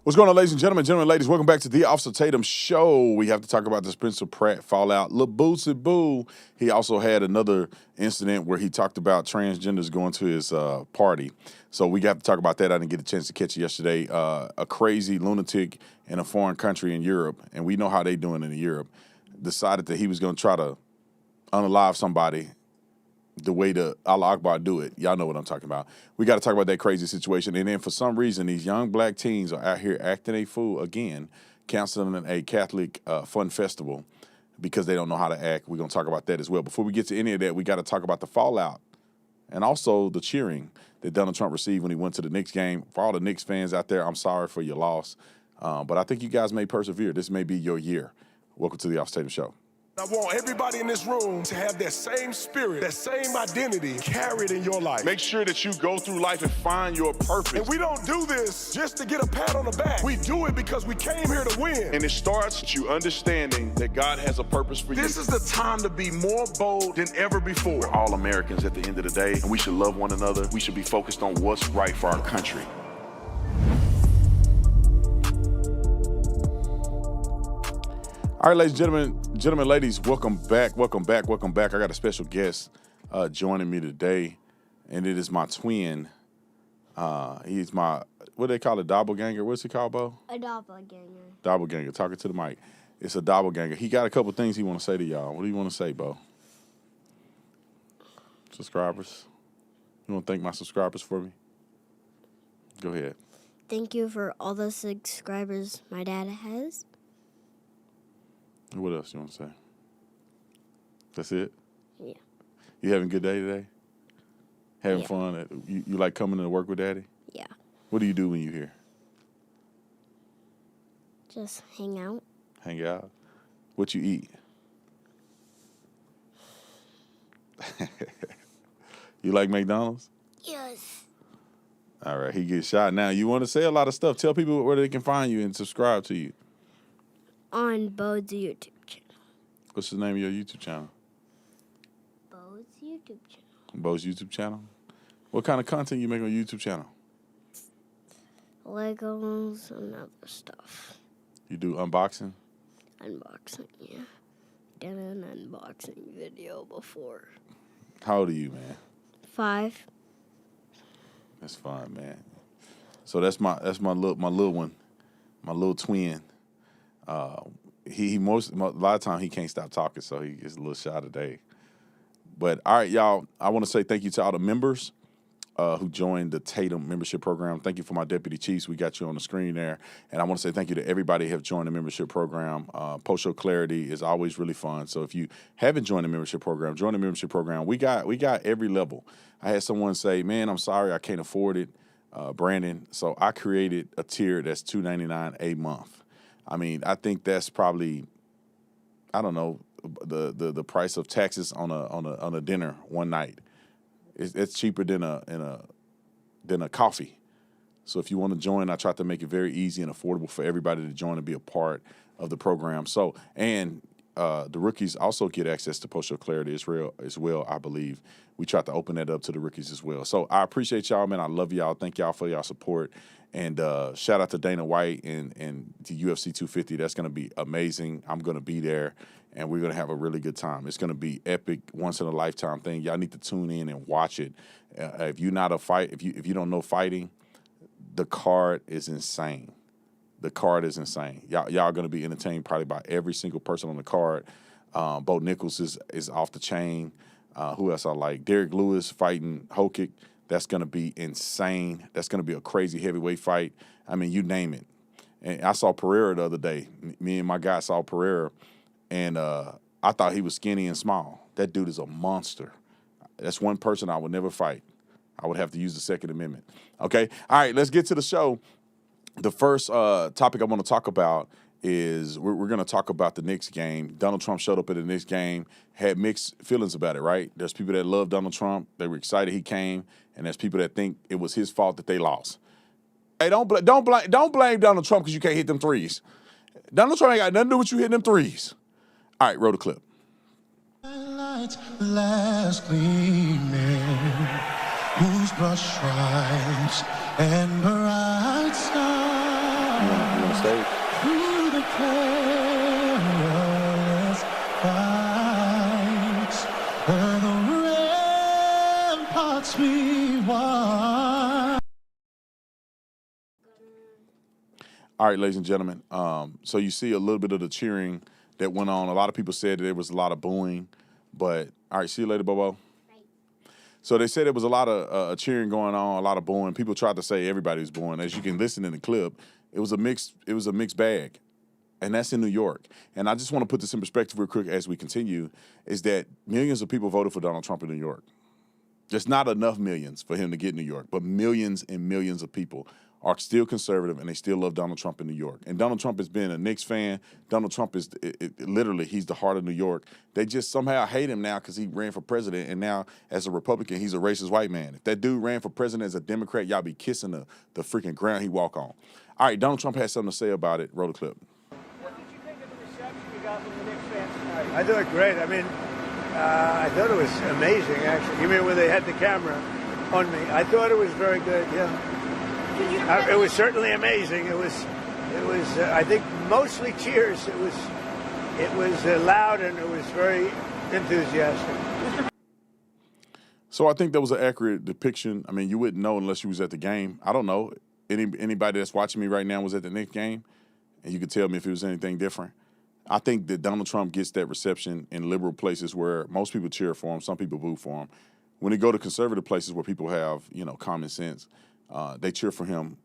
What's going on, ladies and gentlemen, ladies? Welcome back to the Officer Tatum Show. We have to talk about the Spencer Pratt fallout. Lil Boosie Boo. He also had another incident where he talked about transgenders going to his party. So we got to talk about that. I didn't get a chance to catch it yesterday. A crazy lunatic in a foreign country in Europe, and we know how they doing in Europe, decided that he was going to try to unalive somebody the way the Allah Akbar do it. Y'all know what I'm talking about. We got to talk about that crazy situation. And then for some reason, these young black teens are out here acting a fool again, canceling a Catholic fun festival because they don't know how to act. We're going to talk about that as well. Before we get to any of that, we got to talk about the fallout and also the cheering that Donald Trump received when he went to the Knicks game. For all the Knicks fans out there, I'm sorry for your loss. But I think you guys may persevere. This may be your year. Welcome to the Officer Tatum Show. I want everybody in this room to have that same spirit, that same identity carried in your life. Make sure that you go through life and find your purpose. And we don't do this just to get a pat on the back. We do it because we came here to win. And it starts with you understanding that God has a purpose for you. This is the time to be more bold than ever before. We're all Americans at the end of the day, and we should love one another. We should be focused on what's right for our country. All right, ladies and gentlemen, ladies, welcome back. I got a special guest joining me today, and it is my twin. He's my, what do they call it, doppelganger? What's he called, Bo? A doppelganger. Doppelganger, talking to the mic. It's a doppelganger. He got a couple things he want to say to y'all. What do you want to say, Bo? Subscribers? You want to thank my subscribers for me? Go ahead. Thank you for all the subscribers my dad has. What else you want to say? That's it? Yeah. You having a good day today? Having Yeah. fun? You like coming to work with Daddy? Yeah. What do you do when you're here? Just hang out. Hang out? What you eat? You like McDonald's? Yes. All right, he gets shot. Now, you want to say a lot of stuff. Tell people where they can find you and subscribe to you. On Bo's YouTube channel. What's the name of your YouTube channel? Bo's YouTube channel. Bo's YouTube channel? What kind of content you make on your YouTube channel? Legos and other stuff. You do unboxing? Unboxing, yeah. Did an unboxing video before. How old are you, man? 5. That's fine, man. So that's my little one, my little twin. A lot of time he can't stop talking, so he gets a little shy today. But all right, y'all, I want to say thank you to all the members who joined the Tatum membership program. Thank you for my deputy chiefs. We got you on the screen there. And I want to say thank you to everybody who have joined the membership program. Post-show clarity is always really fun. So if you haven't joined the membership program, join the membership program. We got every level. I had someone say, man, I'm sorry, I can't afford it, Brandon. So I created a tier that's $2.99 a month. I mean, I think that's probably, I don't know, the price of taxes on a dinner one night. It's cheaper than a coffee. So if you want to join, I try to make it very easy and affordable for everybody to join and be a part of the program. So, and the rookies also get access to Post-show clarity as well, I believe. We try to open that up to the rookies as well. So I appreciate y'all, man. I love y'all. Thank y'all for y'all support. And shout out to Dana White and to UFC 250. That's going to be amazing. I'm going to be there, and we're going to have a really good time. It's going to be epic, once-in-a-lifetime thing. Y'all need to tune in and watch it. If you're not if you don't know fighting, the card is insane. The card is insane. Y'all are going to be entertained probably by every single person on the card. Bo Nichols is off the chain. Who else I like? Derek Lewis fighting Hokic. That's going to be insane. That's going to be a crazy heavyweight fight. I mean, you name it. And I saw Pereira the other day. Me and my guy saw Pereira, and I thought he was skinny and small. That dude is a monster. That's one person I would never fight. I would have to use the Second Amendment. Okay? All right, let's get to the show. The first topic I want to talk about is we're going to talk about the Knicks game. Donald Trump showed up at the Knicks game, had mixed feelings about it, right? There's people that love Donald Trump. They were excited he came, and there's people that think it was his fault that they lost. Hey, don't blame Donald Trump because you can't hit them threes. Donald Trump ain't got nothing to do with you hitting them threes. All right, roll the clip. Lights last gleaming, whose brush stripes and bright stars. the stage. Through the perilous fights, where the ramparts we won. All right, ladies and gentlemen. So you see a little bit of the cheering that went on. A lot of people said that there was a lot of booing, but all right, see you later, Bobo. So they said there was a lot of cheering going on, a lot of booing. People tried to say everybody was booing. As you can listen in the clip, it was a mixed bag, and that's in New York. And I just want to put this in perspective real quick as we continue, is that millions of people voted for Donald Trump in New York. There's not enough millions for him to get New York, but millions and millions of people are still conservative, and they still love Donald Trump in New York. And Donald Trump has been a Knicks fan. Donald Trump is literally, he's the heart of New York. They just somehow hate him now because he ran for president, and now as a Republican, he's a racist white man. If that dude ran for president as a Democrat, y'all be kissing the freaking ground he walk on. All right, Donald Trump has something to say about it. Roll the clip. What did you think of the reception you got from the Knicks fans tonight? I thought great. I mean, I thought it was amazing, actually. You mean when they had the camera on me? I thought it was very good, yeah. It was certainly amazing. It was. I think mostly cheers. It was loud, and it was very enthusiastic. So I think that was an accurate depiction. I mean, you wouldn't know unless you was at the game. I don't know. Anybody that's watching me right now was at the Knicks game, and you could tell me if it was anything different. I think that Donald Trump gets that reception in liberal places where most people cheer for him, some people boo for him. When they go to conservative places where people have, common sense, they cheer for him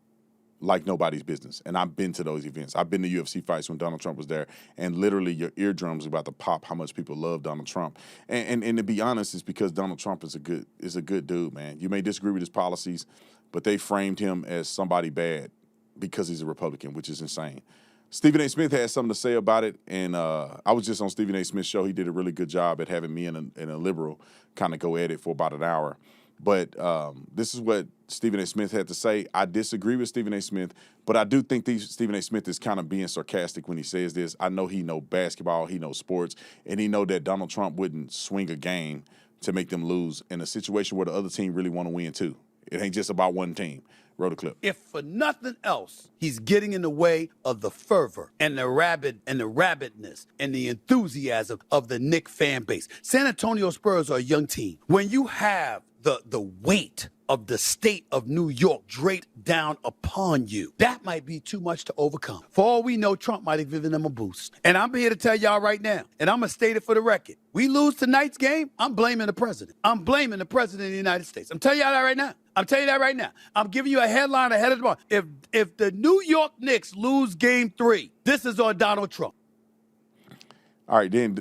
like nobody's business. And I've been to those events. I've been to UFC fights when Donald Trump was there, and literally your eardrums are about to pop how much people love Donald Trump. And to be honest, it's because Donald Trump is a good dude, man. You may disagree with his policies, but they framed him as somebody bad because he's a Republican, which is insane. Stephen A. Smith had something to say about it, and I was just on Stephen A. Smith's show. He did a really good job at having me and a liberal kind of go at it for about an hour. But this is what Stephen A. Smith had to say. I disagree with Stephen A. Smith, but I do think Stephen A. Smith is kind of being sarcastic when he says this. I know he knows basketball, he knows sports, and he know that Donald Trump wouldn't swing a game to make them lose in a situation where the other team really want to win too. It ain't just about one team. Roll the clip. If for nothing else, he's getting in the way of the fervor and the rabidness and the enthusiasm of the Knicks fan base. San Antonio Spurs are a young team. When you have the weight of the state of New York draped down upon you, that might be too much to overcome. For all we know, Trump might have given them a boost. And I'm here to tell y'all right now, and I'm going to state it for the record. We lose tonight's game, I'm blaming the president. I'm blaming the president of the United States. I'm telling y'all that right now. I'm giving you a headline ahead of tomorrow. If the New York Knicks lose game 3, this is on Donald Trump. All right, then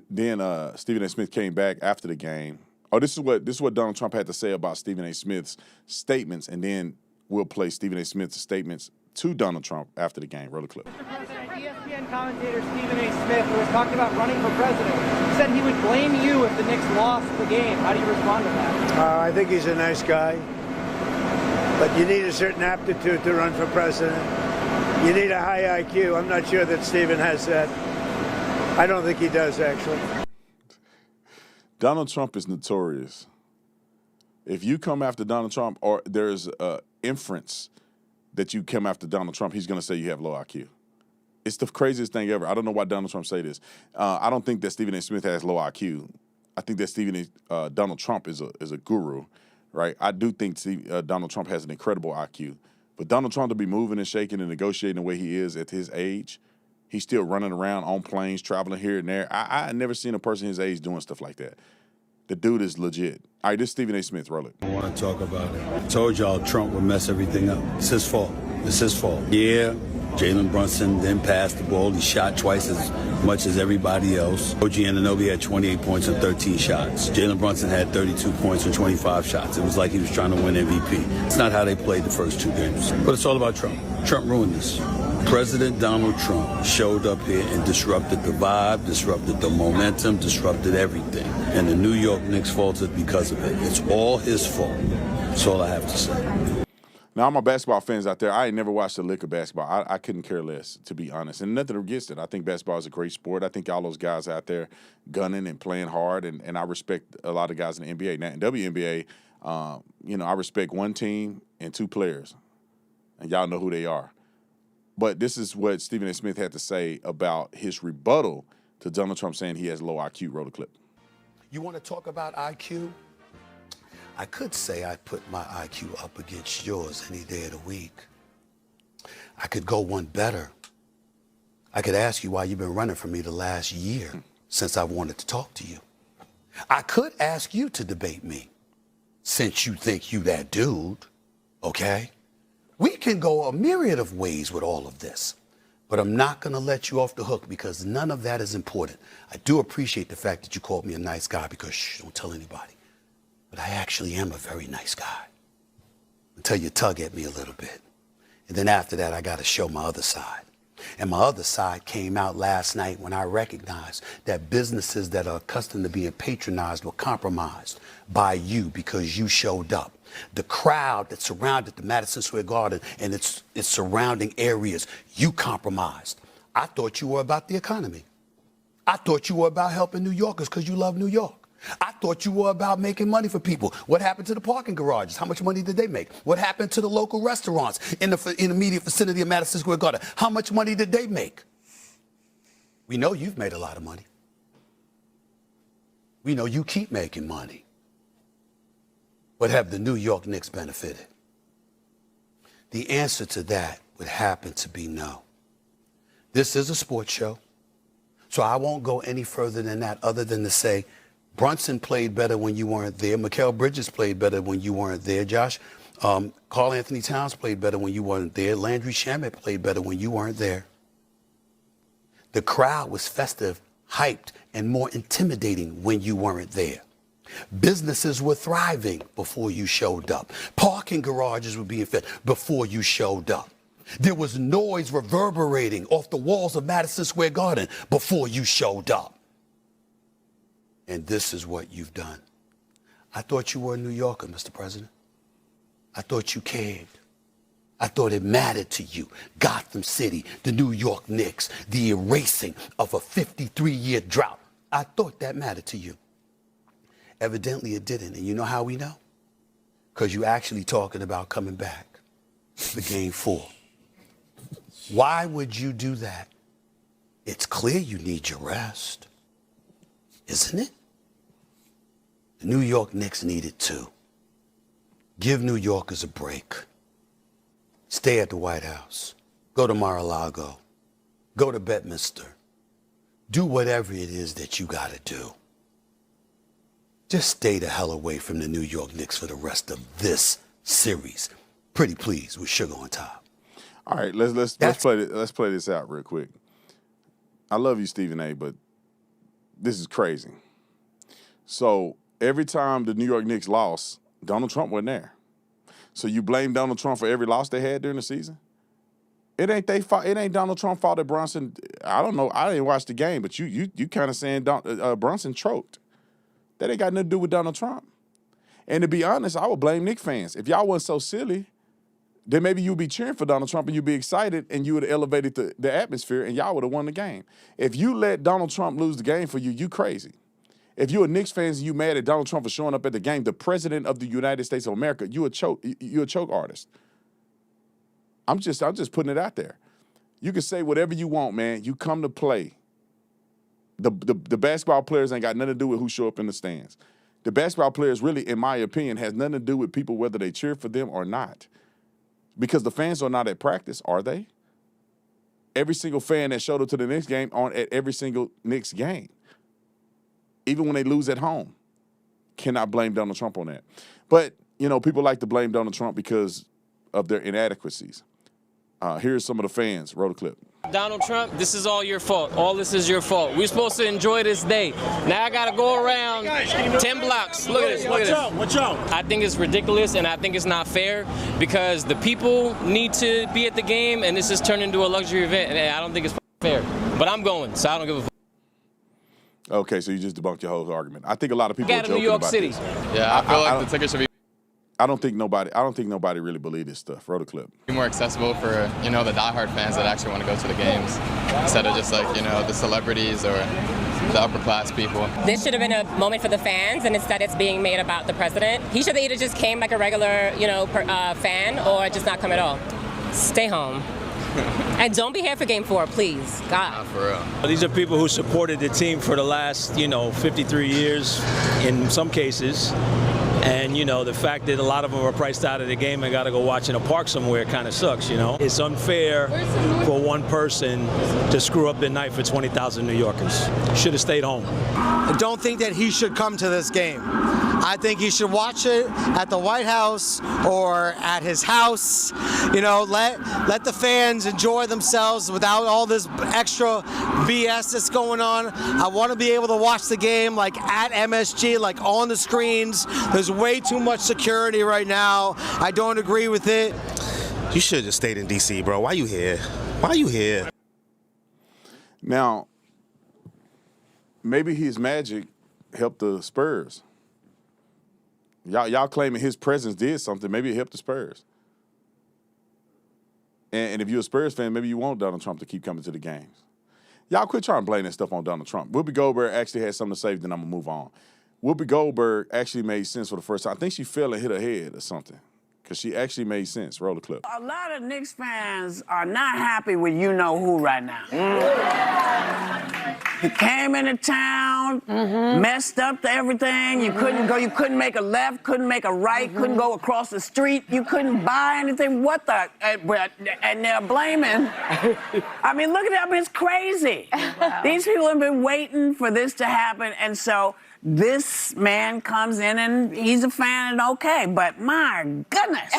Stephen A. Smith came back after the game. Oh, this is what Donald Trump had to say about Stephen A. Smith's statements, and then we'll play Stephen A. Smith's statements to Donald Trump after the game. Roll the clip. Mr. President, ESPN commentator Stephen A. Smith, who was talking about running for president, said he would blame you if the Knicks lost the game. How do you respond to that? I think he's a nice guy, but you need a certain aptitude to run for president. You need a high IQ. I'm not sure that Stephen has that. I don't think he does, actually. Donald Trump is notorious. If you come after Donald Trump, or there's an inference that you come after Donald Trump, he's going to say you have low IQ. It's the craziest thing ever. I don't know why Donald Trump say this. I don't think that Stephen A. Smith has low IQ. I think that Donald Trump is a guru, right? I do think Donald Trump has an incredible IQ. But Donald Trump to be moving and shaking and negotiating the way he is at his age, he's still running around on planes, traveling here and there. I never seen a person his age doing stuff like that. The dude is legit. All right, this is Stephen A. Smith. Roll it. I want to talk about it. I told y'all Trump would mess everything up. It's his fault. It's his fault. Yeah, Jalen Brunson didn't pass the ball. He shot twice as much as everybody else. OG Anunoby had 28 points and 13 shots. Jalen Brunson had 32 points and 25 shots. It was like he was trying to win MVP. It's not how they played the first 2 games. But it's all about Trump. Trump ruined this. President Donald Trump showed up here and disrupted the vibe, disrupted the momentum, disrupted everything. And the New York Knicks faltered because of it. It's all his fault. That's all I have to say. Now, all my basketball fans out there, I ain't never watched a lick of basketball. I couldn't care less, to be honest. And nothing against it. I think basketball is a great sport. I think all those guys out there gunning and playing hard, and I respect a lot of guys in the NBA. Now, in WNBA, I respect one team and 2 players. And y'all know who they are. But this is what Stephen A. Smith had to say about his rebuttal to Donald Trump saying he has low IQ. Roll the clip. You want to talk about IQ? I could say I put my IQ up against yours any day of the week. I could go one better. I could ask you why you've been running from me the last year since I wanted to talk to you. I could ask you to debate me since you think you that dude, okay? We can go a myriad of ways with all of this, but I'm not going to let you off the hook because none of that is important. I do appreciate the fact that you called me a nice guy because shh, don't tell anybody. But I actually am a very nice guy until you tug at me a little bit. And then after that, I got to show my other side. And my other side came out last night when I recognized that businesses that are accustomed to being patronized were compromised by you because you showed up. The crowd that surrounded the Madison Square Garden and its surrounding areas, you compromised. I thought you were about the economy. I thought you were about helping New Yorkers because you love New York. I thought you were about making money for people. What happened to the parking garages? How much money did they make? What happened to the local restaurants in the immediate vicinity of Madison Square Garden? How much money did they make? We know you've made a lot of money. We know you keep making money. But have the New York Knicks benefited? The answer to that would happen to be no. This is a sports show, so I won't go any further than that other than to say Brunson played better when you weren't there. Mikal Bridges played better when you weren't there. Josh, Karl Anthony Towns played better when you weren't there. Landry Shamet played better when you weren't there. The crowd was festive, hyped, and more intimidating when you weren't there. Businesses were thriving before you showed up. Parking garages were being fed before you showed up. There was noise reverberating off the walls of Madison Square Garden before you showed up. And this is what you've done. I thought you were a New Yorker, Mr. President. I thought you cared. I thought it mattered to you. Gotham City, the New York Knicks, the erasing of a 53-year drought. I thought that mattered to you. Evidently it didn't. And you know how we know? Because you're actually talking about coming back for Game 4. Why would you do that? It's clear you need your rest, isn't it? The New York Knicks need it too. Give New Yorkers a break. Stay at the White House. Go to Mar-a-Lago. Go to Bedminster. Do whatever it is that you gotta do. Just stay the hell away from the New York Knicks for the rest of this series. Pretty please with sugar on top. All right, let's play this out real quick. I love you, Stephen A., but this is crazy. So every time the New York Knicks lost, Donald Trump wasn't there. So you blame Donald Trump for every loss they had during the season? It ain't they fault. It ain't Donald Trump fault that Brunson. I don't know. I didn't watch the game, but you kind of saying Brunson choked. That ain't got nothing to do with Donald Trump. And to be honest, I would blame Knicks fans. If y'all wasn't so silly, then maybe you'd be cheering for Donald Trump and you'd be excited and you would have elevated the atmosphere and y'all would have won the game. If you let Donald Trump lose the game for you, you crazy. If you're a Knicks fan and you mad at Donald Trump for showing up at the game, the president of the United States of America, you're a choke artist. I'm just putting it out there. You can say whatever you want, man. You come to play. The basketball players ain't got nothing to do with who show up in the stands. The basketball players really, in my opinion, has nothing to do with people whether they cheer for them or not. Because the fans are not at practice, are they? Every single fan that showed up to the Knicks game on at every single Knicks game, even when they lose at home, cannot blame Donald Trump on that. But, you know, people like to blame Donald Trump because of their inadequacies. Here's some of the fans. Roll the clip. Donald Trump, this is all your fault. All this is your fault. We're supposed to enjoy this day. Now I gotta go around 10 blocks. Look at this, look at this. Watch out. I think it's ridiculous and I think it's not fair because the people need to be at the game and this is turned into a luxury event and I don't think it's fair. But I'm going, so I don't give a fuck. Okay, so you just debunked your whole argument. I think a lot of people are joking New York about City. this. Yeah, I feel like the tickets should be. I don't think nobody really believe this stuff. Roll the clip. Be more accessible for, you know, the diehard fans that actually want to go to the games instead of just like, you know, the celebrities or the upper class people. This should have been a moment for the fans, and instead it's being made about the president. He should have either just came like a regular, you know, fan or just not come at all. Stay home. And don't be here for Game 4, please. God. Not for real. These are people who supported the team for the last, 53 years in some cases. And, the fact that a lot of them are priced out of the game and got to go watch in a park somewhere kind of sucks, It's unfair for one person to screw up the night for 20,000 New Yorkers. Should have stayed home. I don't think that he should come to this game. I think he should watch it at the White House or at his house. Let the fans enjoy themselves without all this extra BS that's going on. I want to be able to watch the game like at MSG, like on the screens. There's way too much security right now. I don't agree with it. You should have just stayed in D.C., bro. Why you here? Why you here? Now, maybe his magic helped the Spurs. Y'all claiming his presence did something. Maybe it helped the Spurs. And if you're a Spurs fan, maybe you want Donald Trump to keep coming to the games. Y'all quit trying to blame that stuff on Donald Trump. Whoopi Goldberg actually had something to say, then I'm going to move on. Whoopi Goldberg actually made sense for the first time. I think she fell and hit her head or something because she actually made sense. Roll the clip. A lot of Knicks fans are not happy with you-know-who right now. He came into town, messed up everything. You couldn't go. You couldn't make a left, couldn't make a right, couldn't go across the street. You couldn't buy anything. What the? And they're blaming. I mean, look at that. I mean, it's crazy. Wow. These people have been waiting for this to happen, and so this man comes in and he's a fan and okay, but my goodness.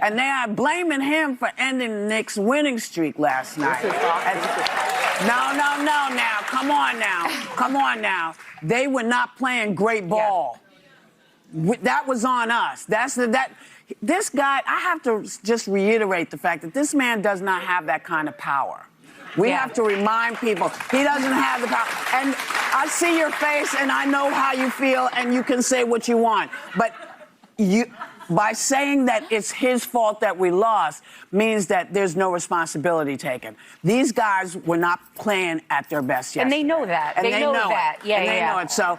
And they are blaming him for ending the Knicks' winning streak last night. No, now. Come on now. They were not playing great ball. Yeah. That was on us. This guy, I have to just reiterate the fact that this man does not have that kind of power. We have to remind people he doesn't have the power. And I see your face and I know how you feel and you can say what you want. But by saying that it's his fault that we lost means that there's no responsibility taken. These guys were not playing at their best yesterday. And they know that. And they know that. Yeah, and they know it. So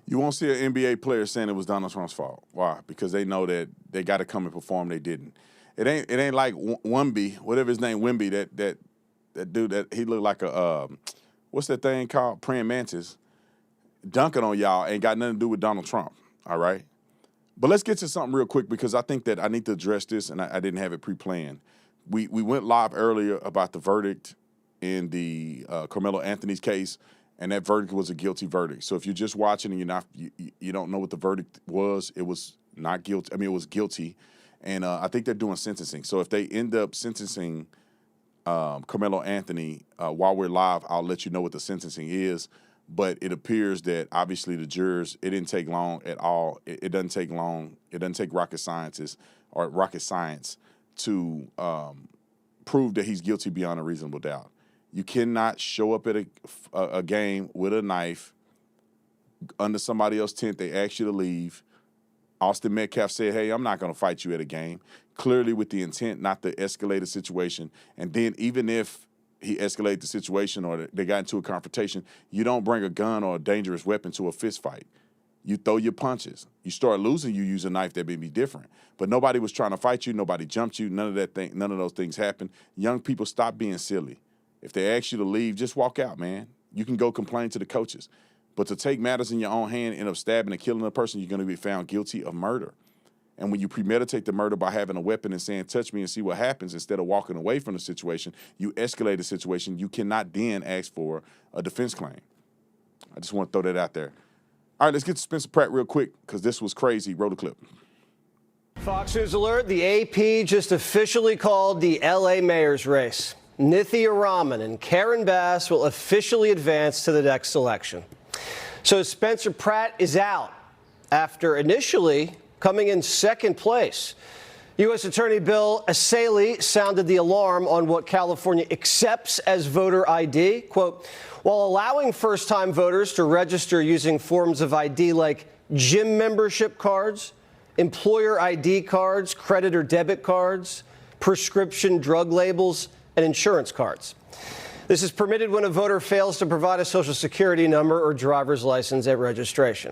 you won't see an NBA player saying it was Donald Trump's fault. Why? Because they know that they got to come and perform. They didn't. It ain't like Wemby, whatever his name, Wemby, that dude that he looked like a what's that thing called? Praying mantis. Dunking on y'all ain't got nothing to do with Donald Trump. All right. But let's get to something real quick because I think that I need to address this and I didn't have it pre-planned. We went live earlier about the verdict in the Carmelo Anthony's case, and that verdict was a guilty verdict. So if you're just watching and you don't know what the verdict was, it was not guilty. I mean, it was guilty, and I think they're doing sentencing. So if they end up sentencing Carmelo Anthony while we're live, I'll let you know what the sentencing is. But it appears that obviously the jurors, it didn't take long at all. It doesn't take long. It doesn't take rocket science to prove that he's guilty beyond a reasonable doubt. You cannot show up at a game with a knife under somebody else's tent. They ask you to leave. Austin Metcalf said, hey, I'm not going to fight you at a game, clearly with the intent not to escalate a situation. And then even if he escalated the situation or they got into a confrontation, you don't bring a gun or a dangerous weapon to a fist fight. You throw your punches. You start losing, you use a knife. That may be different. But nobody was trying to fight you. Nobody jumped you. None of those things happened. Young people, stop being silly. If they ask you to leave, just walk out, man. You can go complain to the coaches. But to take matters in your own hand, end up stabbing and killing a person, you're going to be found guilty of murder. And when you premeditate the murder by having a weapon and saying, touch me and see what happens, instead of walking away from the situation, you escalate the situation. You cannot then ask for a defense claim. I just want to throw that out there. All right, let's get to Spencer Pratt real quick because this was crazy. Roll the clip. Fox News alert, the AP just officially called the L.A. mayor's race. Nithya Raman and Karen Bass will officially advance to the next election. So Spencer Pratt is out after initially coming in second place. U.S. Attorney Bill Asaley sounded the alarm on what California accepts as voter ID. Quote, while allowing first-time voters to register using forms of ID like gym membership cards, employer ID cards, credit or debit cards, prescription drug labels, and insurance cards. This is permitted when a voter fails to provide a Social Security number or driver's license at registration.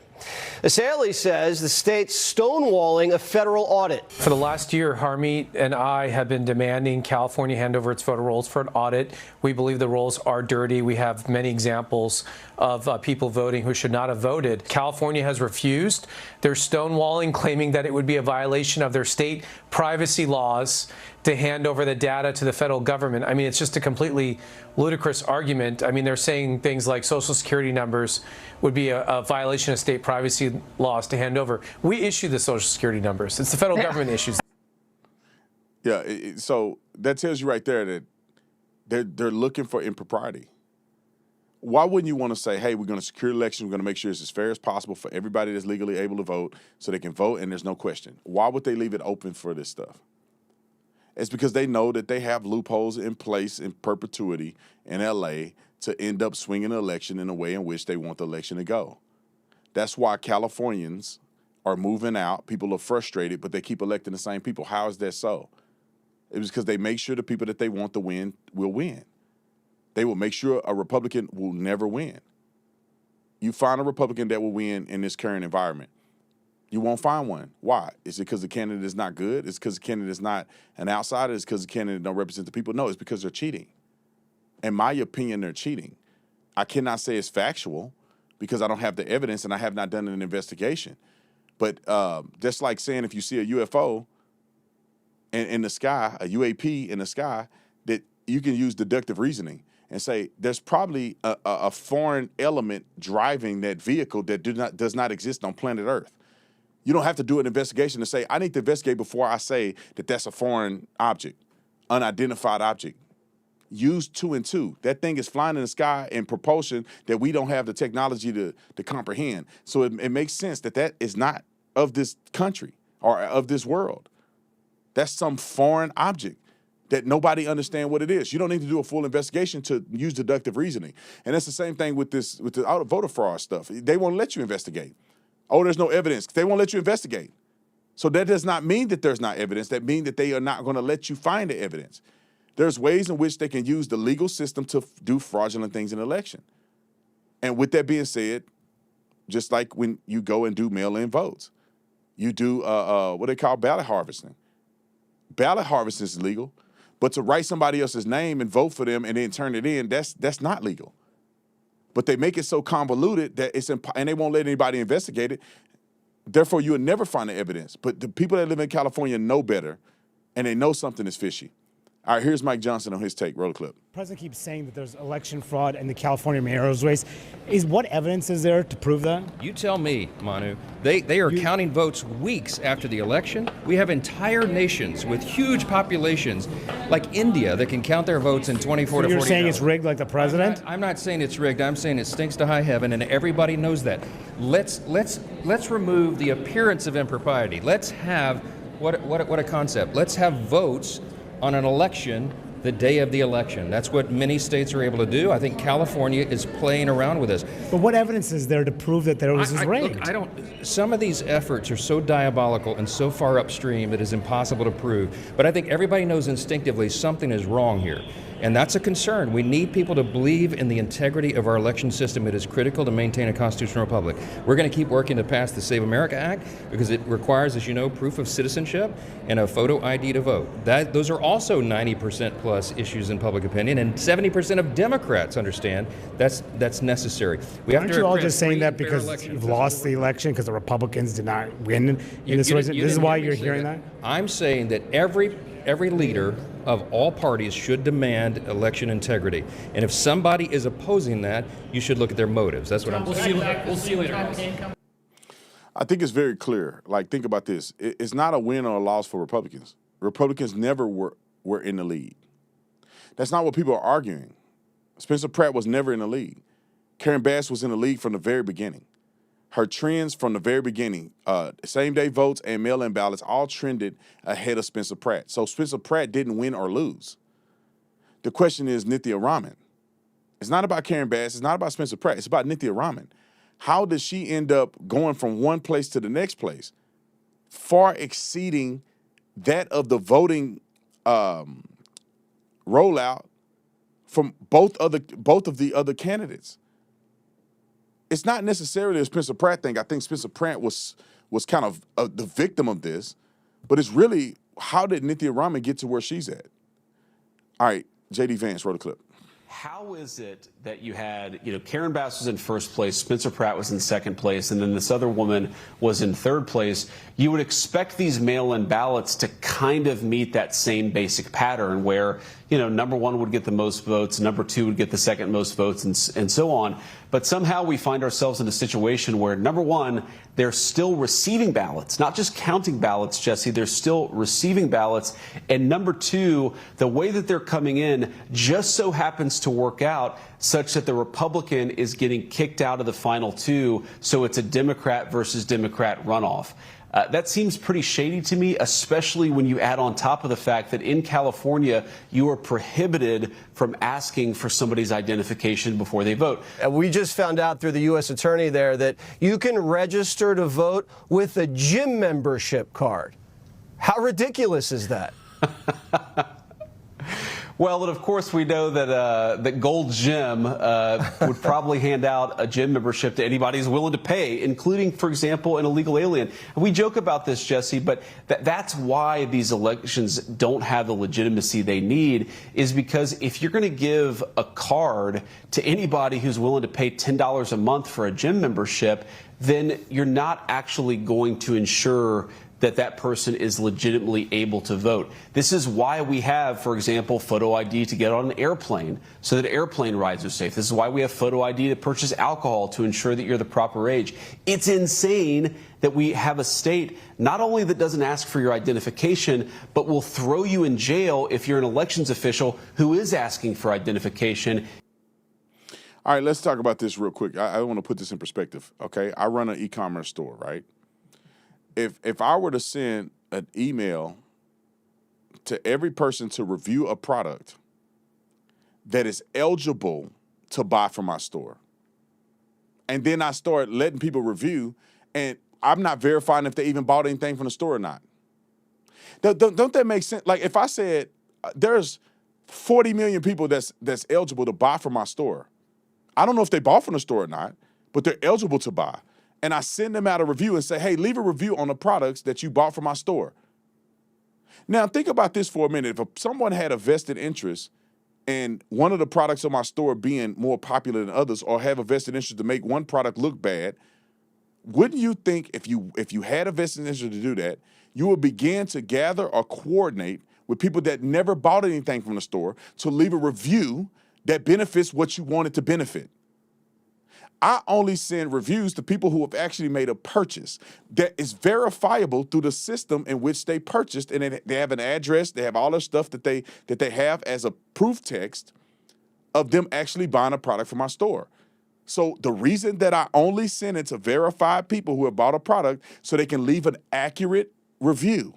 Asaeli says the state's stonewalling a federal audit. For the last year, Harmeet and I have been demanding California hand over its voter rolls for an audit. We believe the rolls are dirty. We have many examples of people voting who should not have voted. California has refused. They're stonewalling, claiming that it would be a violation of their state privacy laws to hand over the data to the federal government. I mean, it's just a completely ludicrous argument. I mean, they're saying things like Social Security numbers would be a violation of state privacy laws to hand over. We issue the Social Security numbers. It's the federal government issues. Yeah, so that tells you right there that they're looking for impropriety. Why wouldn't you want to say, hey, we're going to secure elections, we're going to make sure it's as fair as possible for everybody that's legally able to vote so they can vote and there's no question? Why would they leave it open for this stuff? It's because they know that they have loopholes in place in perpetuity in L.A. to end up swinging an election in a way in which they want the election to go. That's why Californians are moving out. People are frustrated, but they keep electing the same people. How is that so? It was because they make sure the people that they want to win will win. They will make sure a Republican will never win. You find a Republican that will win in this current environment. You won't find one. Why? Is it because the candidate is not good? Is it because the candidate is not an outsider? Is it because the candidate don't represent the people? No, it's because they're cheating. In my opinion, they're cheating. I cannot say it's factual because I don't have the evidence and I have not done an investigation. But just like saying if you see a UFO in the sky, a UAP in the sky, that you can use deductive reasoning and say there's probably a foreign element driving that vehicle that does not exist on planet Earth. You don't have to do an investigation to say, I need to investigate before I say that that's a foreign object, unidentified object. Use 2 and 2. That thing is flying in the sky in propulsion that we don't have the technology to comprehend. So it makes sense that is not of this country or of this world. That's some foreign object that nobody understands what it is. You don't need to do a full investigation to use deductive reasoning. And that's the same thing with the voter fraud stuff. They won't let you investigate. Oh, there's no evidence. They won't let you investigate. So that does not mean that there's not evidence. That means that they are not going to let you find the evidence. There's ways in which they can use the legal system to do fraudulent things in an election. And with that being said, just like when you go and do mail-in votes, you do what they call ballot harvesting. Ballot harvesting is legal, but to write somebody else's name and vote for them and then turn it in, that's not legal. But they make it so convoluted that and they won't let anybody investigate it. Therefore, you will never find the evidence. But the people that live in California know better, and they know something is fishy. All right, here's Mike Johnson on his take. Roll the clip. The president keeps saying that there's election fraud in the California mayoral's race. What evidence is there to prove that? You tell me, Manu. They are counting votes weeks after the election. We have entire nations with huge populations, like India, that can count their votes in 24 to 48 hours. You're saying it's rigged like the president? I'm not saying it's rigged. I'm saying it stinks to high heaven, and everybody knows that. Let's remove the appearance of impropriety. Let's have what a concept. Let's have votes on an election the day of the election. That's what many states are able to do. I think California is playing around with this. But what evidence is there to prove that there was rigged? Look, some of these efforts are so diabolical and so far upstream it is impossible to prove. But I think everybody knows instinctively something is wrong here. And that's a concern. We need people to believe in the integrity of our election system. It is critical to maintain a constitutional republic. We're going to keep working to pass the Save America Act because it requires, as you know, proof of citizenship and a photo ID to vote. Those are also 90% plus issues in public opinion, and 70% of Democrats understand that's necessary. Aren't you all just saying that because you've lost the election because the Republicans did not win in this race? This is why you're hearing that? I'm saying that every leader of all parties should demand election integrity. And if somebody is opposing that, you should look at their motives. That's what I'm saying. We'll see you later. I think it's very clear. Like, think about this. It's not a win or a loss for Republicans. Republicans never were in the lead. That's not what people are arguing. Spencer Pratt was never in the lead. Karen Bass was in the lead from the very beginning. Her trends from the very beginning, same-day votes and mail-in ballots, all trended ahead of Spencer Pratt. So Spencer Pratt didn't win or lose. The question is Nithya Raman. It's not about Karen Bass. It's not about Spencer Pratt. It's about Nithya Raman. How does she end up going from one place to the next place, far exceeding that of the voting rollout from both of the other candidates. It's not necessarily a Spencer Pratt thing. I think Spencer Pratt was kind of the victim of this, but it's really, how did Nithya Raman get to where she's at? All right, J.D. Vance wrote a clip. How is it that you had, Karen Bass was in first place, Spencer Pratt was in second place, and then this other woman was in third place? You would expect these mail-in ballots to kind of meet that same basic pattern where, number one would get the most votes, number two would get the second most votes, and so on. But somehow we find ourselves in a situation where, number one, they're still receiving ballots, not just counting ballots, Jesse, they're still receiving ballots. And number two, the way that they're coming in just so happens to work out such that the Republican is getting kicked out of the final two, so it's a Democrat versus Democrat runoff. That seems pretty shady to me, especially when you add on top of the fact that in California, you are prohibited from asking for somebody's identification before they vote. We just found out through the U.S. attorney there that you can register to vote with a gym membership card. How ridiculous is that? Well, and of course, we know that Gold's Gym would probably hand out a gym membership to anybody who's willing to pay, including, for example, an illegal alien. And we joke about this, Jesse, but that's why these elections don't have the legitimacy they need, is because if you're going to give a card to anybody who's willing to pay $10 a month for a gym membership, then you're not actually going to ensure that person is legitimately able to vote. This is why we have, for example, photo ID to get on an airplane so that airplane rides are safe. This is why we have photo ID to purchase alcohol to ensure that you're the proper age. It's insane that we have a state not only that doesn't ask for your identification, but will throw you in jail if you're an elections official who is asking for identification. All right, let's talk about this real quick. I want to put this in perspective, okay? I run an e-commerce store, right? If I were to send an email to every person to review a product that is eligible to buy from my store, and then I start letting people review, and I'm not verifying if they even bought anything from the store or not. Don't that make sense? Like if I said there's 40 million people that's eligible to buy from my store. I don't know if they bought from the store or not, but they're eligible to buy. And I send them out a review and say, hey, leave a review on the products that you bought from my store. Now, think about this for a minute. If someone had a vested interest in one of the products of my store being more popular than others, or have a vested interest to make one product look bad, wouldn't you think if you had a vested interest to do that, you would begin to gather or coordinate with people that never bought anything from the store to leave a review that benefits what you want it to benefit? I only send reviews to people who have actually made a purchase that is verifiable through the system in which they purchased, and they have an address, they have all the stuff that they have as a proof text of them actually buying a product from my store. So the reason that I only send it to verified people who have bought a product so they can leave an accurate review.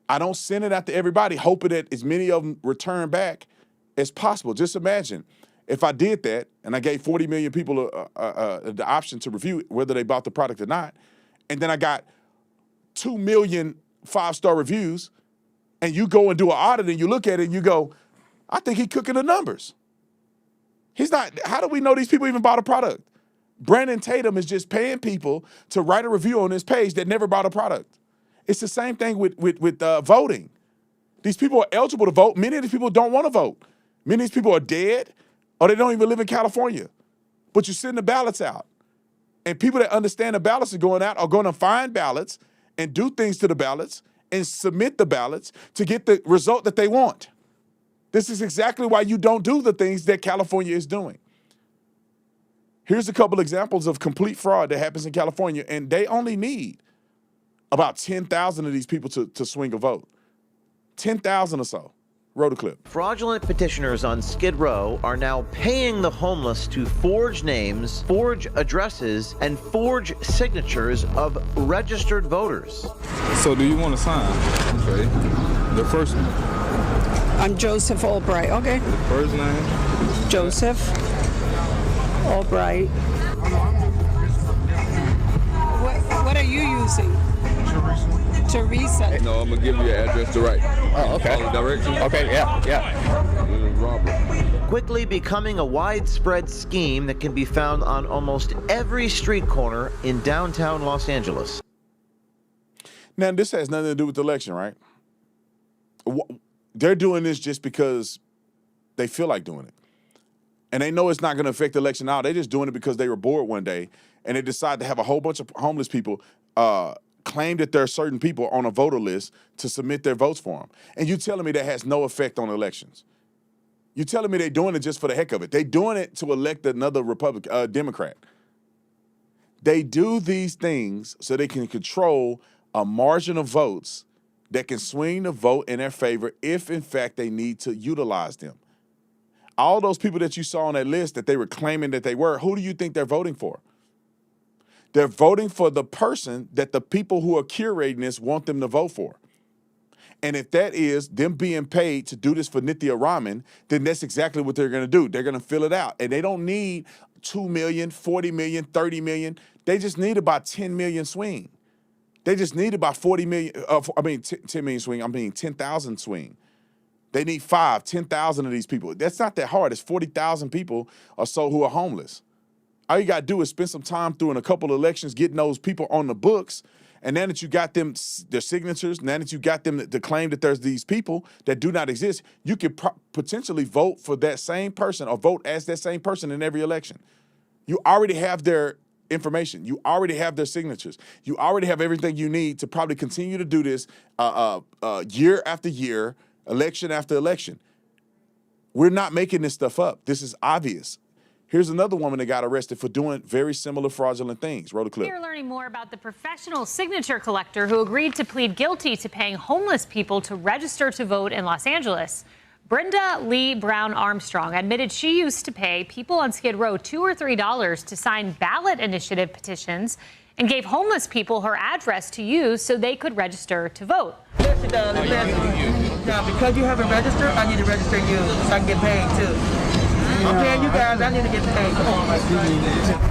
I don't send it out to everybody hoping that as many of them return back as possible. Just imagine if I did that and I gave 40 million people the option to review whether they bought the product or not, and then I got 2 million 5-star reviews, and you go and do an audit and you look at it and you go, I think he's cooking the numbers. He's not. How do we know these people even bought a product? Brandon Tatum is just paying people to write a review on his page that never bought a product. It's the same thing with voting. These people are eligible to vote. Many of these people don't want to vote. Many of these people are dead, or they don't even live in California. But you send the ballots out. And people that understand the ballots are going out are going to find ballots and do things to the ballots and submit the ballots to get the result that they want. This is exactly why you don't do the things that California is doing. Here's a couple examples of complete fraud that happens in California, and they only need about 10,000 of these people to swing a vote. 10,000 or so. Wrote a clip. Fraudulent petitioners on Skid Row are now paying the homeless to forge names, forge addresses, and forge signatures of registered voters. So do you want to sign? Okay. The first name. I'm Joseph Albright. Okay. The first name. Joseph Albright. What are you using? Teresa. No, I'm gonna give you your address to write. Oh, okay. Follow directions. Okay, yeah. Robert. quickly becoming a widespread scheme that can be found on almost every street corner in downtown Los Angeles. Now, this has nothing to do with the election, right? They're doing this just because they feel like doing it. And they know it's not going to affect the election now. They're just doing it because they were bored one day and they decide to have a whole bunch of homeless people claim that there are certain people on a voter list to submit their votes for them. And you telling me that has no effect on elections. You telling me they're doing it just for the heck of it. They're doing it to elect another Democrat. They do these things so they can control a margin of votes that can swing the vote in their favor if, in fact, they need to utilize them. All those people that you saw on that list that they were claiming that they were, who do you think they're voting for? They're voting for the person that the people who are curating this want them to vote for. And if that is them being paid to do this for Nithya Raman, then that's exactly what they're going to do. They're going to fill it out. And they don't need 2 million, 40 million, 30 million. They just need about 10 million swing. They just need about 40 million, 10 million swing. 10,000 swing. They need 10,000 of these people. That's not that hard. It's 40,000 people or so who are homeless. All you got to do is spend some time through in a couple of elections, getting those people on the books. And now that you got them, their signatures, now that you got them to claim that there's these people that do not exist, you could potentially vote for that same person or vote as that same person in every election. You already have their information. You already have their signatures. You already have everything you need to probably continue to do this year after year, election after election. We're not making this stuff up. This is obvious. Here's another woman that got arrested for doing very similar fraudulent things. Roll the clip. We're learning more about the professional signature collector who agreed to plead guilty to paying homeless people to register to vote in Los Angeles. Brenda Lee Brown Armstrong admitted she used to pay people on Skid Row $2 or $3 to sign ballot initiative petitions and gave homeless people her address to use so they could register to vote. Now, because you haven't registered, I need to register you so I can get paid too. I'm paying you guys, I need to get paid.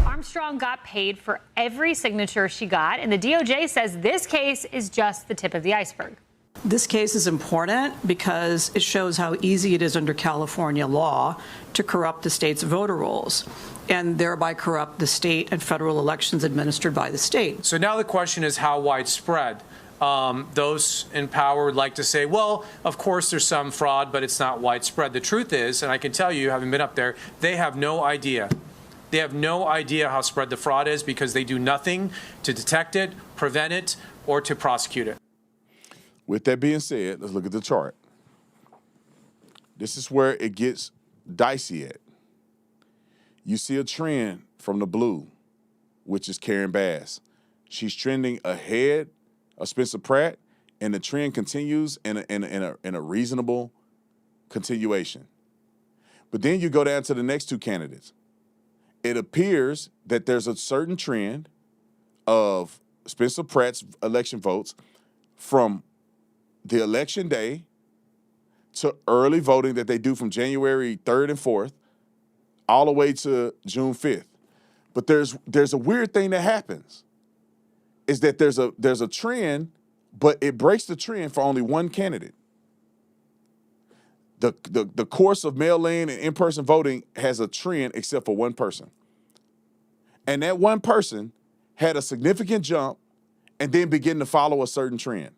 Armstrong got paid for every signature she got, and the DOJ says this case is just the tip of the iceberg. This case is important because it shows how easy it is under California law to corrupt the state's voter rolls and thereby corrupt the state and federal elections administered by the state. So now the question is how widespread. Those in power would like to say, well, of course there's some fraud, but it's not widespread. The truth is, and I can tell you, having been up there, they have no idea. They have no idea how spread the fraud is because they do nothing to detect it, prevent it, or to prosecute it. With that being said, let's look at the chart. This is where it gets dicey at. You see a trend from the blue, which is Karen Bass. She's trending ahead of Spencer Pratt, and the trend continues in a reasonable continuation. But then you go down to the next two candidates. It appears that there's a certain trend of Spencer Pratt's election votes from the election day to early voting that they do from January 3rd and 4th all the way to June 5th. But there's a weird thing that happens. Is that there's a trend, but it breaks the trend for only one candidate. The course of mail-in and in-person voting has a trend except for one person. And that one person had a significant jump and then began to follow a certain trend.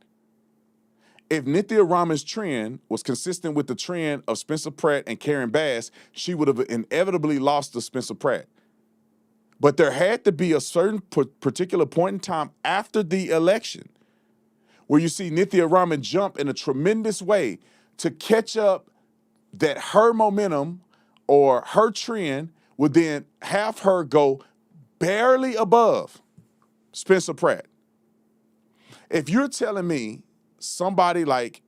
If Nithya Raman's trend was consistent with the trend of Spencer Pratt and Karen Bass, she would have inevitably lost to Spencer Pratt. But there had to be a certain particular point in time after the election where you see Nithya Raman jump in a tremendous way to catch up that her momentum or her trend would then have her go barely above Spencer Pratt. If you're telling me somebody like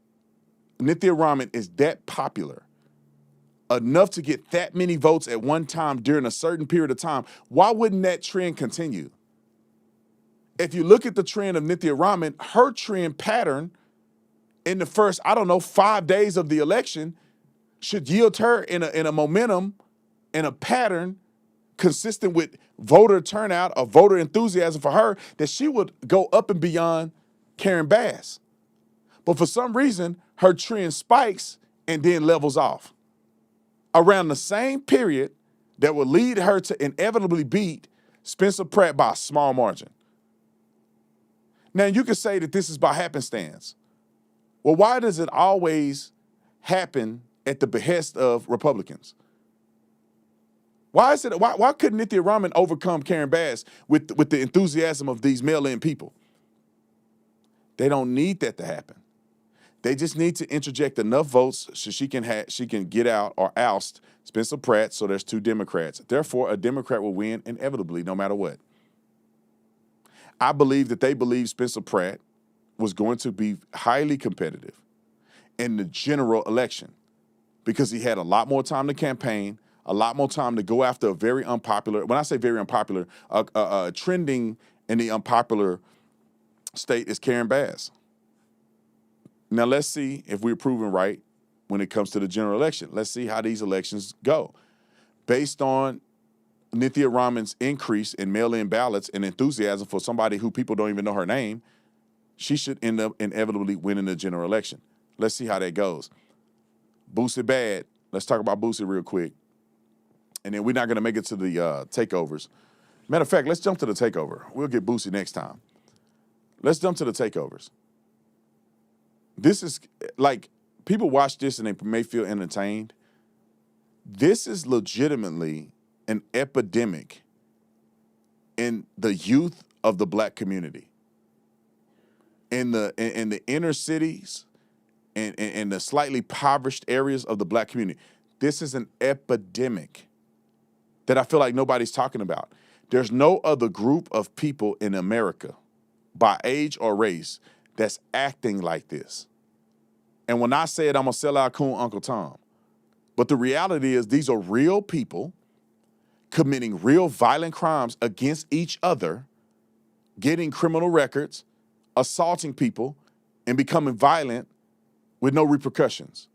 Nithya Raman is that popular, enough to get that many votes at one time during a certain period of time, why wouldn't that trend continue? If you look at the trend of Nithya Raman, her trend pattern in the first, 5 days of the election should yield her in a momentum and a pattern consistent with voter turnout or voter enthusiasm for her that she would go up and beyond Karen Bass. But for some reason, her trend spikes and then levels off. around the same period that would lead her to inevitably beat Spencer Pratt by a small margin. Now, you could say that this is by happenstance. Well, why does it always happen at the behest of Republicans? Why couldn't Nithya Raman overcome Karen Bass with the enthusiasm of these mail-in people? They don't need that to happen. They just need to interject enough votes so she can get out or oust Spencer Pratt, so there's 2 Democrats. Therefore, a Democrat will win inevitably, no matter what. I believe that they believe Spencer Pratt was going to be highly competitive in the general election because he had a lot more time to campaign, a lot more time to go after a very unpopular, when I say very unpopular, trending in the unpopular state is Karen Bass. Now, let's see if we're proven right when it comes to the general election. Let's see how these elections go. Based on Nithya Raman's increase in mail-in ballots and enthusiasm for somebody who people don't even know her name, she should end up inevitably winning the general election. Let's see how that goes. Boosie Bad. Let's talk about Boosie real quick. And then we're not going to make it to the takeovers. Matter of fact, let's jump to the takeover. We'll get Boosie next time. Let's jump to the takeovers. This is like, people watch this and they may feel entertained. This is legitimately an epidemic in the youth of the black community. In the inner cities and the slightly impoverished areas of the black community. This is an epidemic that I feel like nobody's talking about. There's no other group of people in America by age or race that's acting like this. And when I say it, I'm going to sell out coon Uncle Tom. But the reality is these are real people committing real violent crimes against each other, getting criminal records, assaulting people, and becoming violent with no repercussions,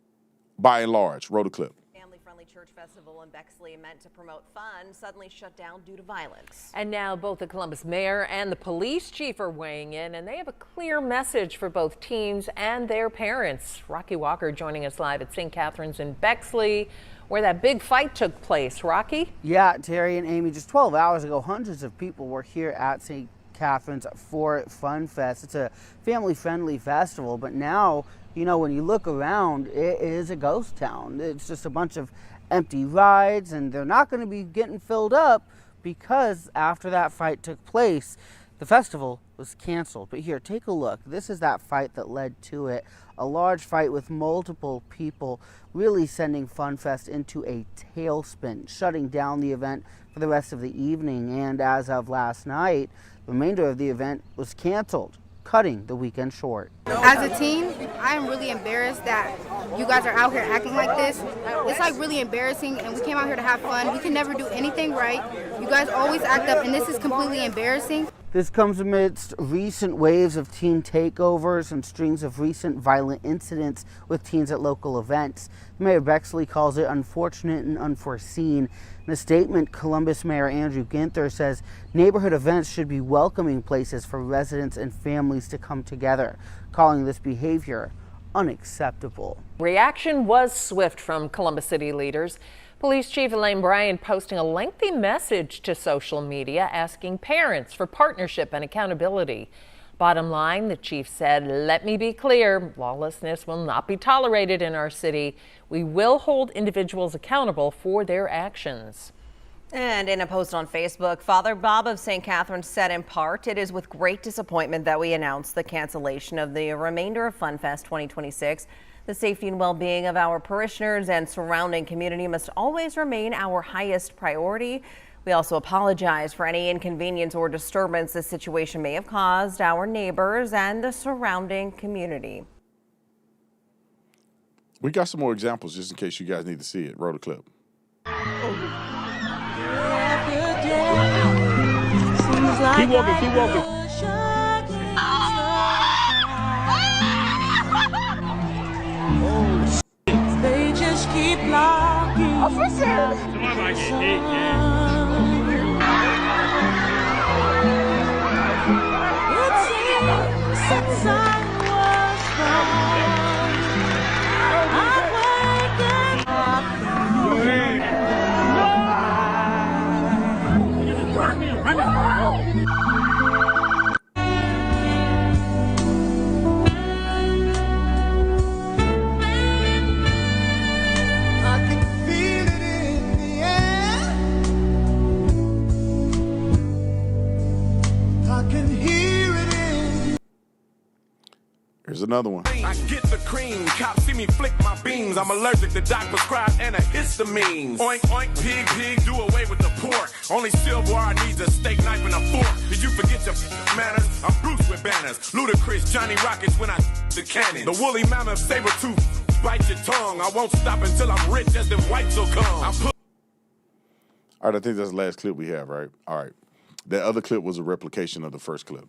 by and large. Roll the clip. Family-friendly church festival in Bexley meant to promote fun suddenly shut down due to violence. And now both the Columbus mayor and the police chief are weighing in, and they have a clear message for both teens and their parents. Rocky Walker joining us live at St. Catherine's in Bexley, where that big fight took place. Rocky? Yeah, Terry and Amy, just 12 hours ago, hundreds of people were here at St. Catherine's for Fun Fest. It's a family-friendly festival, but now, you know, when you look around, it is a ghost town. It's just a bunch of empty rides, and they're not going to be getting filled up because after that fight took place, the festival was canceled. But here, take a look. This is that fight that led to it. A large fight with multiple people really sending Fun Fest into a tailspin, shutting down the event for the rest of the evening. And as of last night, the remainder of the event was canceled, cutting the weekend short. As a teen, I am really embarrassed that you guys are out here acting like this. It's like really embarrassing, and we came out here to have fun. We can never do anything right. You guys always act up, and this is completely embarrassing. This comes amidst recent waves of teen takeovers and strings of recent violent incidents with teens at local events. Mayor Bexley calls it unfortunate and unforeseen. In a statement, Columbus Mayor Andrew Ginther says neighborhood events should be welcoming places for residents and families to come together, calling this behavior unacceptable. Reaction was swift from Columbus City leaders. Police Chief Elaine Bryan posting a lengthy message to social media asking parents for partnership and accountability. Bottom line, the chief said, "Let me be clear, lawlessness will not be tolerated in our city. We will hold individuals accountable for their actions." And in a post on Facebook, Father Bob of St. Catherine's said in part, "It is with great disappointment that we announce the cancellation of the remainder of Fun Fest 2026. The safety and well-being of our parishioners and surrounding community must always remain our highest priority. We also apologize for any inconvenience or disturbance this situation may have caused our neighbors and the surrounding community." We got some more examples just in case you guys need to see it. Roll the clip. Keep walking, keep walking. They just keep blocking. Officer! Since I was born, I've wakened up. Here's another one. I get the cream. Cops see me flick my beans. I'm allergic to doc prescribed antihistamines. Oink, oink, pig, pig, do away with the pork. Only silverware needs a steak knife and a fork. Did you forget your manners? I'm Bruce with banners. Ludacris, Johnny Rockets when I the cannon. The woolly mammoth, saber tooth, bite your tongue. I won't stop until I'm rich as the whites will come. All right, I think that's the last clip we have, right? All right. That other clip was a replication of the first clip.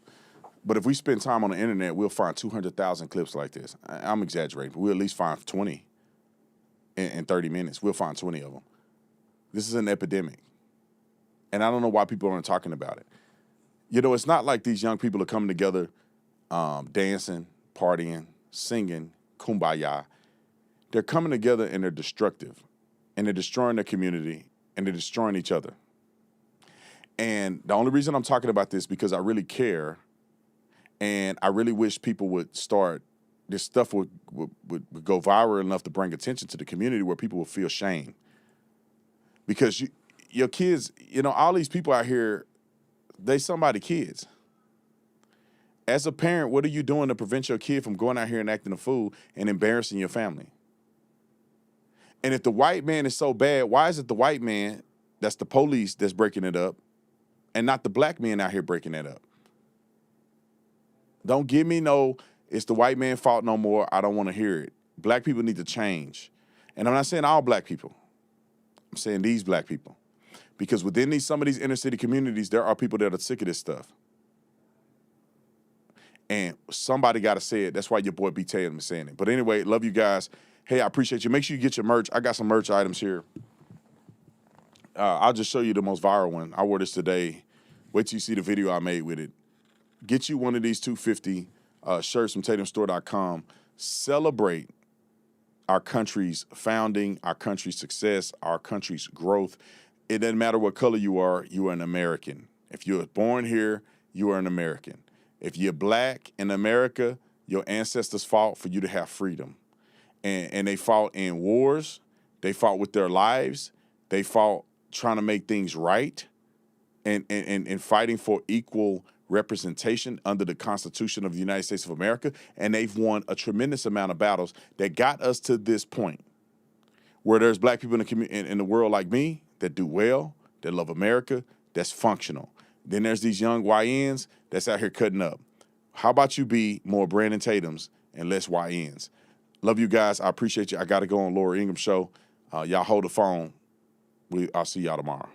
But if we spend time on the internet, we'll find 200,000 clips like this. I'm exaggerating, but we'll at least find 20 in 30 minutes. We'll find 20 of them. This is an epidemic. And I don't know why people aren't talking about it. You know, it's not like these young people are coming together, dancing, partying, singing, kumbaya. They're coming together and they're destructive. And they're destroying their community and they're destroying each other. And the only reason I'm talking about this is because I really care. And I really wish people would start, this stuff would go viral enough to bring attention to the community where people would feel shame. Because your kids, you know, all these people out here, they somebody's kids. As a parent, what are you doing to prevent your kid from going out here and acting a fool and embarrassing your family? And if the white man is so bad, why is it the white man, that's the police, that's breaking it up, and not the black man out here breaking that up? Don't give me no, it's the white man's fault no more. I don't want to hear it. Black people need to change. And I'm not saying all black people. I'm saying these black people. Because within some of these inner city communities, there are people that are sick of this stuff. And somebody got to say it. That's why your boy B. Tatum is saying it. But anyway, love you guys. Hey, I appreciate you. Make sure you get your merch. I got some merch items here. I'll just show you the most viral one. I wore this today. Wait till you see the video I made with it. Get you one of these 250 shirts from TatumStore.com. Celebrate our country's founding, our country's success, our country's growth. It doesn't matter what color you are an American. If you were born here, you are an American. If you're black in America, your ancestors fought for you to have freedom. And they fought in wars. They fought with their lives. They fought trying to make things right and fighting for equal representation under the Constitution of the United States of America, and they've won a tremendous amount of battles that got us to this point where there's black people in the world like me that do well, that love America, that's functional. Then there's these young YNs that's out here cutting up. How about you be more Brandon Tatums and less YNs? Love you guys. I appreciate you. I got to go on Laura Ingram show. Y'all hold the phone. I'll see y'all tomorrow.